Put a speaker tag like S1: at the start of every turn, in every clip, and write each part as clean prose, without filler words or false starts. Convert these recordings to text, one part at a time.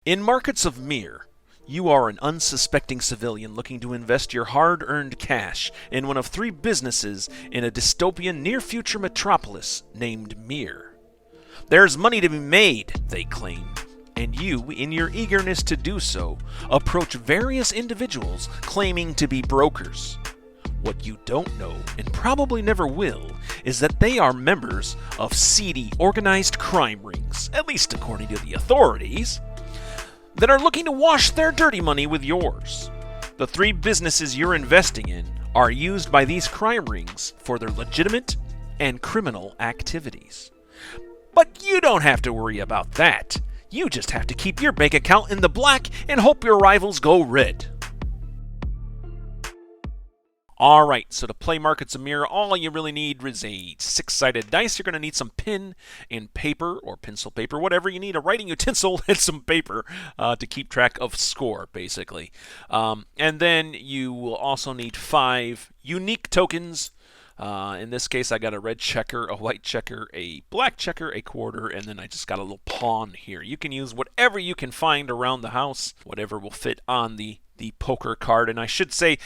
S1: In markets of Meer, you are an unsuspecting civilian looking to invest your hard-earned cash in one of three businesses in a dystopian near-future metropolis named Meer. There's money to be made, they claim, and you, in your eagerness to do so, approach various individuals claiming to be brokers. What you don't know, and probably never will, is that they are members of seedy, organized crime rings, at least according to the authorities, that are looking to wash their dirty money with yours. The three businesses you're investing in are used by these crime rings for their legitimate and criminal activities. But you don't have to worry about that. You just have to keep your bank account in the black and hope your rivals go red. Alright, so to play Markets of Meer, all you really need is a six-sided dice. You're going to need some pen and paper, or pencil paper, whatever you need, a writing utensil and some paper to keep track of score, basically. And then you will also need 5 unique tokens. In this case, I got a red checker, a white checker, a black checker, a quarter, and then I just got a little pawn here. You can use whatever you can find around the house, whatever will fit on the poker card. And I should say,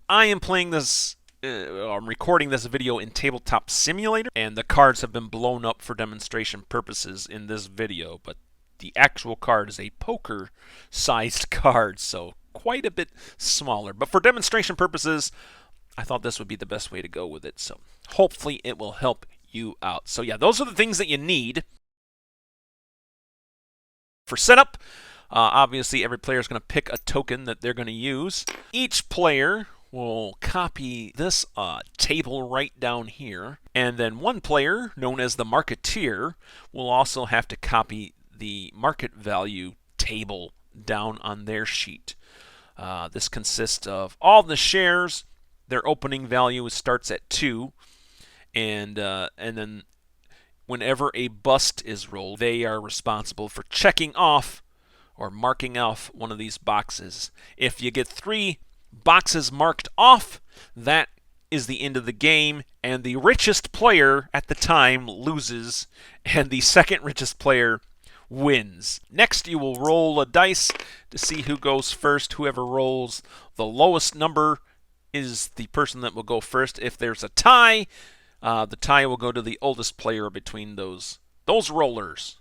S1: I am playing this, I'm recording this video in Tabletop Simulator, and the cards have been blown up for demonstration purposes in this video, but the actual card is a poker-sized card, so quite a bit smaller. But for demonstration purposes, I thought this would be the best way to go with it, so hopefully it will help you out. So yeah, those are the things that you need for setup. Obviously, every player is going to pick a token that they're going to use. Each player will copy this table right down here, and then one player, known as the marketeer, will also have to copy the market value table down on their sheet. This consists of all the shares. Their opening value starts at 2, and then whenever a bust is rolled, they are responsible for checking off or marking off one of these boxes. If you get 3 boxes marked off, that is the end of the game, and the richest player at the time loses, and the second richest player wins. Next, you will roll a dice to see who goes first. Whoever rolls the lowest number is the person that will go first. If there's a tie, the tie will go to the oldest player between those rollers.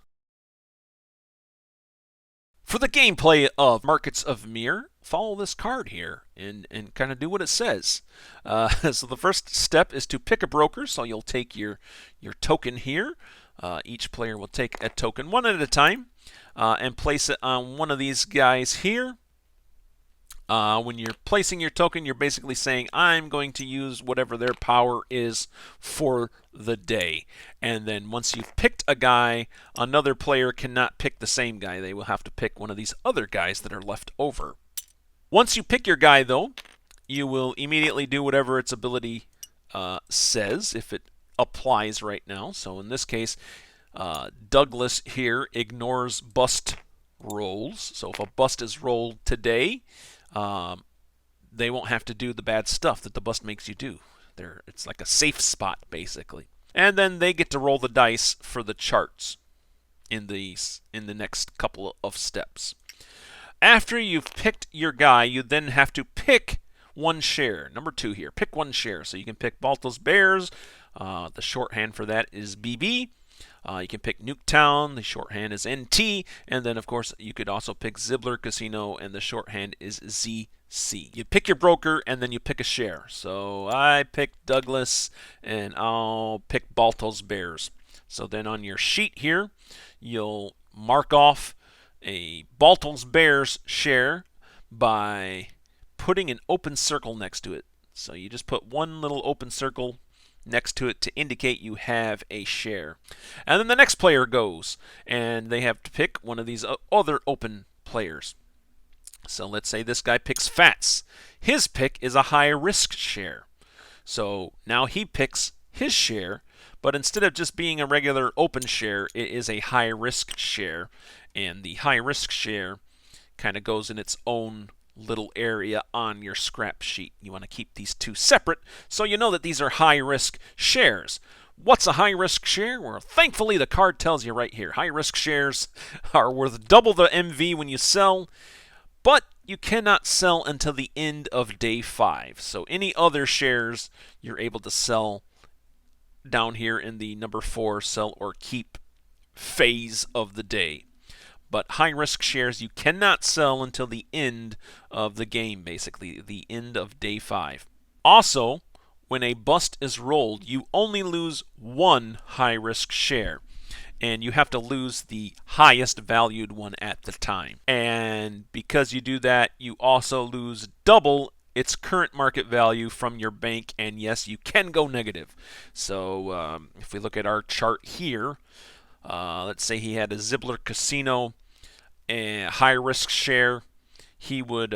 S1: For the gameplay of Markets of Meer, follow this card here and kind of do what it says. So the first step is to pick a broker. So you'll take your token here. Each player will take a token one at a time and place it on one of these guys here. When you're placing your token, you're basically saying, I'm going to use whatever their power is for the day. And then once you've picked a guy, another player cannot pick the same guy. They will have to pick one of these other guys that are left over. Once you pick your guy, though, you will immediately do whatever its ability says, if it applies right now. So in this case, Douglas here ignores bust rolls. So if a bust is rolled today, they won't have to do the bad stuff that the bust makes you do. It's like a safe spot, basically. And then they get to roll the dice for the charts in the next couple of steps. After you've picked your guy, you then have to pick one share. Number 2 here, pick one share. So you can pick Baltos Bears. The shorthand for that is BB. You can pick Nuketown, the shorthand is NT, and then of course you could also pick Zibbler Casino, and the shorthand is ZC. You pick your broker and then you pick a share. So I picked Douglas and I'll pick Baltos Bears. So then on your sheet here, you'll mark off a Baltos Bears share by putting an open circle next to it. So you just put one little open circle next to it to indicate you have a share. And then the next player goes, and they have to pick one of these other open players. So let's say this guy picks Fats. His pick is a high risk share. So now he picks his share, but instead of just being a regular open share, it is a high risk share. And the high risk share kind of goes in its own little area on your scrap sheet. You want to keep these two separate so you know that these are high risk shares. What's a high-risk share? Well, thankfully, the card tells you right here. High-risk shares are worth double the MV when you sell, but you cannot sell until the end of day 5. So any other shares you're able to sell down here in the number 4 sell or keep phase of the day. But high-risk shares you cannot sell until the end of the game, basically, the end of day 5. Also, when a bust is rolled, you only lose one high-risk share, and you have to lose the highest valued one at the time. And because you do that, you also lose double its current market value from your bank, and yes, you can go negative. So if we look at our chart here, let's say he had a Zibbler Casino a high-risk share, he would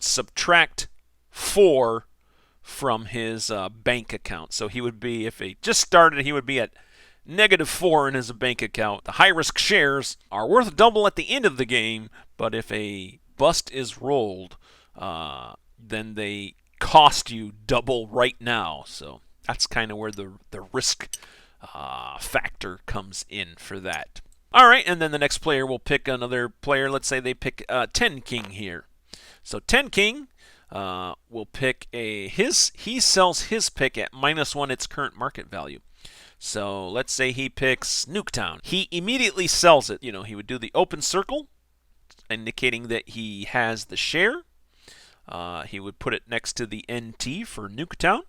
S1: subtract 4 from his bank account. So he would be, if he just started, he would be at -4 in his bank account. The high-risk shares are worth double at the end of the game, but if a bust is rolled, then they cost you double right now. So that's kind of where the risk factor comes in for that. All right, and then the next player will pick another player. Let's say they pick 10 King here. So 10 King will pick he sells his pick at -1 its current market value. So let's say he picks Nuketown. He immediately sells it. He would do the open circle, indicating that he has the share. He would put it next to the NT for Nuketown.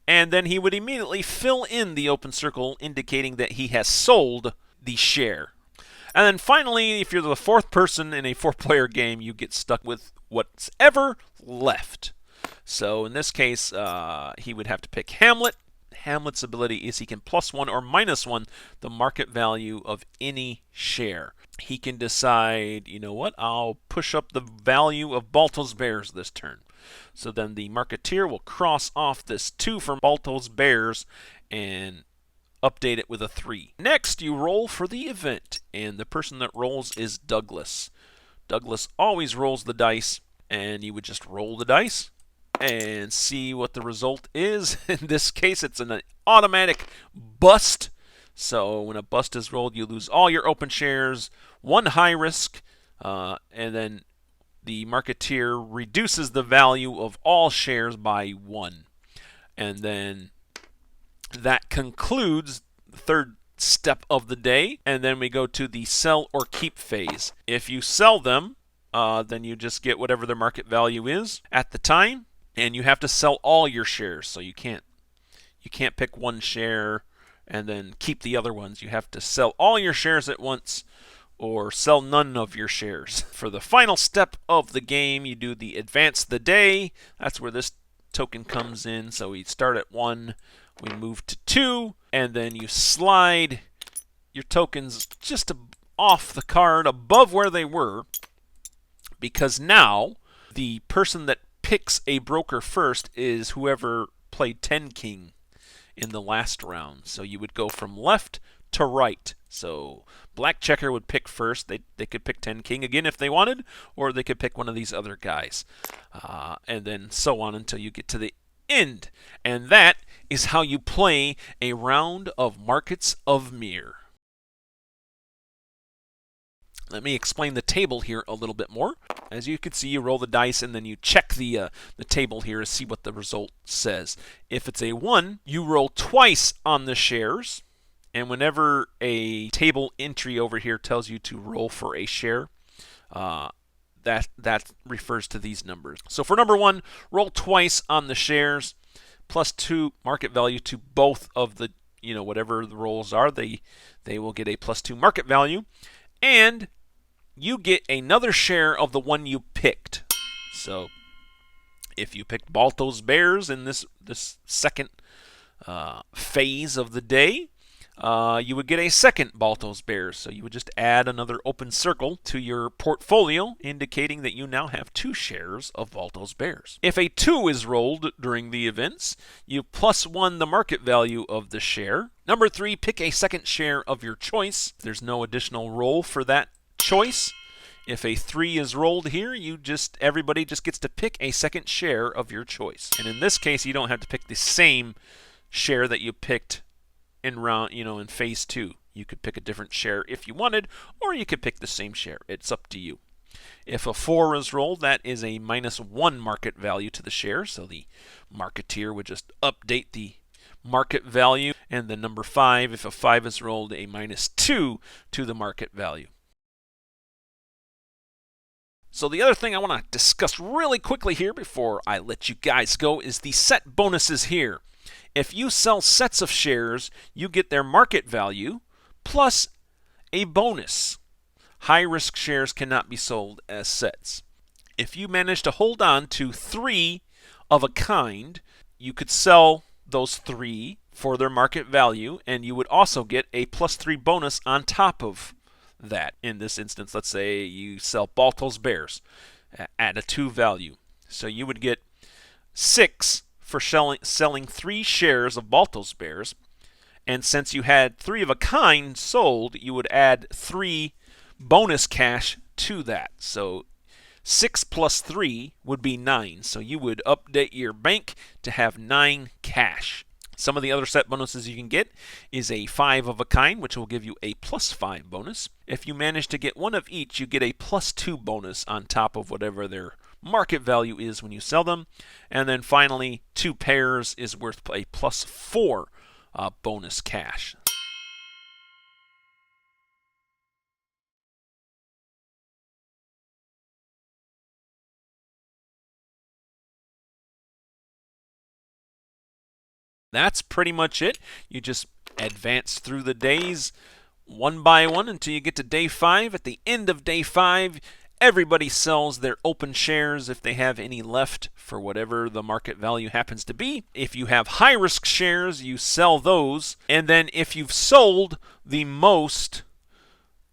S1: And then he would immediately fill in the open circle, indicating that he has sold the share. And then finally, if you're the 4th person in a 4-player game, you get stuck with what's ever left. So in this case, he would have to pick Hamlet. Hamlet's ability is he can +1 or -1 the market value of any share. He can decide, you know what, I'll push up the value of Balto's Bears this turn. So then the marketeer will cross off this 2 from Balto's Bears and update it with a 3. Next, you roll for the event, and the person that rolls is Douglas. Douglas always rolls the dice, and you would just roll the dice and see what the result is. In this case, it's an automatic bust. So when a bust is rolled, you lose all your open shares, 1 high risk, and then the marketeer reduces the value of all shares by 1. And then that concludes the 3rd step of the day, and then we go to the sell or keep phase. If you sell them, then you just get whatever their market value is at the time, and you have to sell all your shares. So you can't pick one share and then keep the other ones. You have to sell all your shares at once or sell none of your shares. For the final step of the game, you do the advance the day. That's where this token comes in. So we start at 1, we move to 2, and then you slide your tokens just off the card above where they were, because now the person that picks a broker first is whoever played 10 King in the last round. So you would go from left to right. So Black Checker would pick first. They could pick 10 King again if they wanted, or they could pick one of these other guys. And then so on until you get to the end. And that is how you play a round of Markets of Meer. Let me explain the table here a little bit more. As you can see, you roll the dice and then you check the table here to see what the result says. If it's a 1, you roll twice on the shares. And whenever a table entry over here tells you to roll for a share, that refers to these numbers. So for number 1, roll twice on the shares, +2 market value to both of the, whatever the rolls are, they will get a +2 market value. And you get another share of the one you picked. So if you picked Balto's Bears in this second phase of the day, you would get a second Balto's Bears. So you would just add another open circle to your portfolio, indicating that you now have 2 shares of Balto's Bears. If a 2 is rolled during the events, you +1 the market value of the share. Number 3, pick a second share of your choice. There's no additional roll for that choice. If a 3 is rolled here, everybody just gets to pick a second share of your choice. And in this case, you don't have to pick the same share that you picked in in phase 2. You could pick a different share if you wanted, or you could pick the same share. It's up to you. If a 4 is rolled, that is a -1 market value to the share, so the marketeer would just update the market value. And the number 5, if a 5 is rolled, a -2 to the market value. So the other thing I want to discuss really quickly here before I let you guys go is the set bonuses here. If you sell sets of shares, you get their market value plus a bonus. High-risk shares cannot be sold as sets. If you manage to hold on to 3 of a kind, you could sell those 3 for their market value, and you would also get a +3 bonus on top of that. In this instance, let's say you sell Balto's Bears at a 2 value. So you would get 6 for selling 3 shares of Balto's Bears, and since you had 3 of a kind sold, you would add 3 bonus cash to that. So 6 plus 3 would be 9. So you would update your bank to have 9 cash. Some of the other set bonuses you can get is a 5 of a kind, which will give you a +5 bonus. If you manage to get 1 of each, you get a +2 bonus on top of whatever their market value is when you sell them. And then finally, 2 pairs is worth a +4 bonus cash. That's pretty much it. You just advance through the days one by one until you get to day 5. At the end of day 5, everybody sells their open shares if they have any left for whatever the market value happens to be. If you have high-risk shares, you sell those. And then if you've sold the most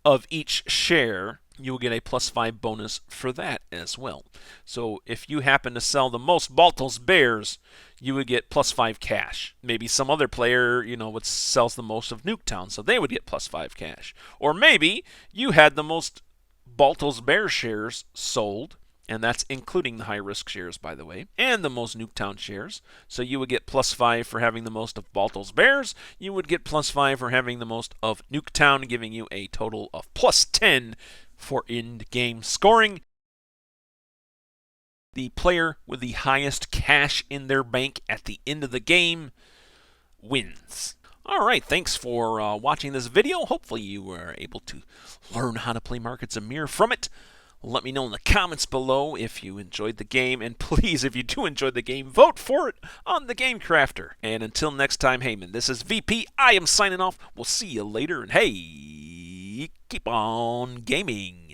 S1: of each share, you'll get a +5 bonus for that as well. So if you happen to sell the most Balto's Bears, you would get +5 cash. Maybe some other player, sells the most of Nuketown, so they would get +5 cash. Or maybe you had the most Balto's Bear shares sold, and that's including the high-risk shares, by the way, and the most Nuketown shares. So you would get +5 for having the most of Balto's Bears. You would get +5 for having the most of Nuketown, giving you a total of +10 for in-game scoring. The player with the highest cash in their bank at the end of the game wins. All right, thanks for watching this video. Hopefully you were able to learn how to play Markets of Meer from it. Let me know in the comments below if you enjoyed the game, and please, if you do enjoy the game, vote for it on the Game Crafter. And until next time, hey man, this is VP. I am signing off. We'll see you later, and hey, keep on gaming.